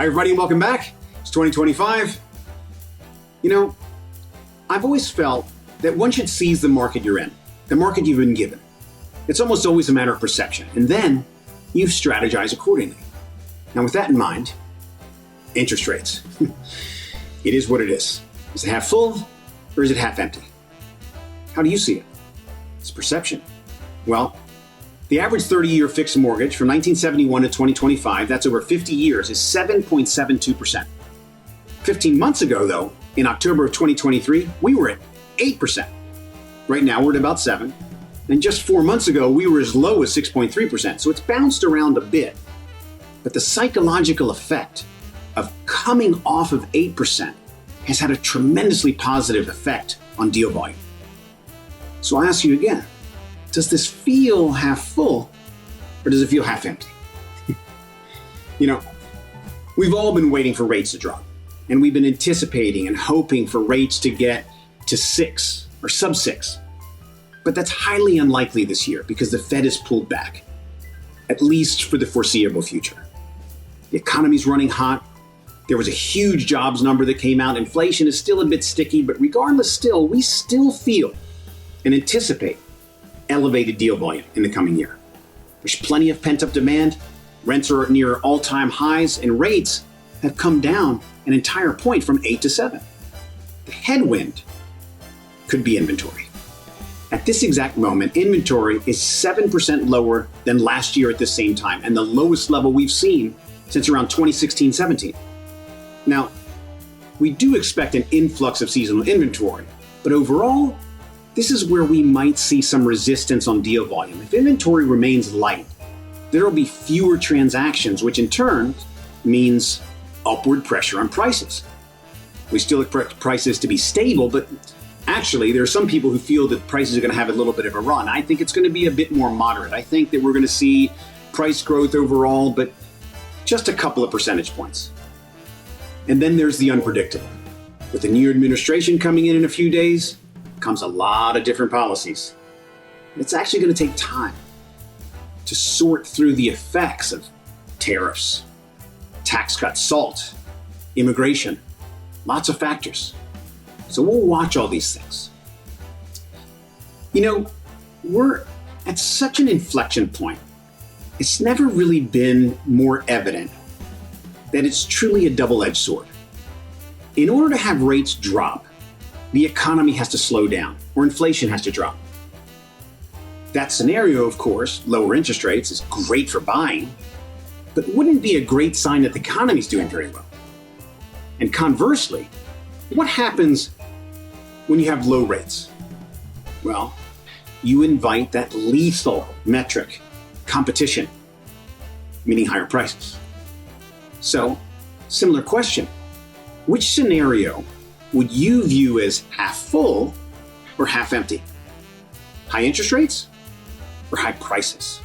Hi, everybody, and welcome back. It's 2025. You know, I've always felt that one should seize the market you're in, the market you've been given. It's almost always a matter of perception, and then you strategize accordingly. Now, with that in mind, interest rates. It is what it is. Is it half full or is it half empty? How do you see it? It's perception. Well, the average 30-year fixed mortgage from 1971 to 2025, that's over 50 years, is 7.72%. 15 months ago, though, in October of 2023, we were at 8%. Right now, we're at about 7%. And just 4 months ago, we were as low as 6.3%. So it's bounced around a bit. But the psychological effect of coming off of 8% has had a tremendously positive effect on deal volume. So I ask you again, does this feel half full or does it feel half empty? You know, we've all been waiting for rates to drop, and we've been anticipating and hoping for rates to get to 6 or sub 6. But that's highly unlikely this year because the Fed has pulled back, at least for the foreseeable future. The economy's running hot. There was a huge jobs number that came out. Inflation is still a bit sticky, but regardless still, we still feel and anticipate elevated deal volume in the coming year. There's plenty of pent-up demand. Rents are near all-time highs, and rates have come down an entire point from 8 to 7. The headwind could be inventory. At this exact moment, inventory is 7% lower than last year at the same time, and the lowest level we've seen since around 2016-17. Now, we do expect an influx of seasonal inventory, but overall, this is where we might see some resistance on deal volume. If inventory remains light, there will be fewer transactions, which in turn means upward pressure on prices. We still expect prices to be stable, but actually there are some people who feel that prices are going to have a little bit of a run. I think it's going to be a bit more moderate. I think that we're going to see price growth overall, but just a couple of percentage points. And then there's the unpredictable. With the new administration coming in a few days, comes a lot of different policies. It's actually going to take time to sort through the effects of tariffs, tax cuts, SALT, immigration, lots of factors. So we'll watch all these things. You know, we're at such an inflection point. It's never really been more evident that it's truly a double-edged sword. In order to have rates drop, the economy has to slow down, or inflation has to drop. That scenario, of course, lower interest rates, is great for buying, but wouldn't be a great sign that the economy's doing very well. And conversely, what happens when you have low rates? Well, you invite that lethal metric, competition, meaning higher prices. So, similar question. Which scenario would you view as half full or half empty? High interest rates or high prices?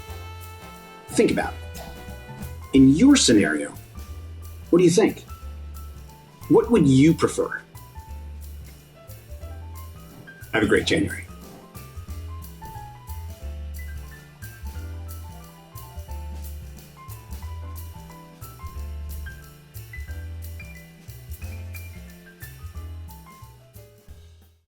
Think about it. In your scenario, what do you think? What would you prefer? Have a great January.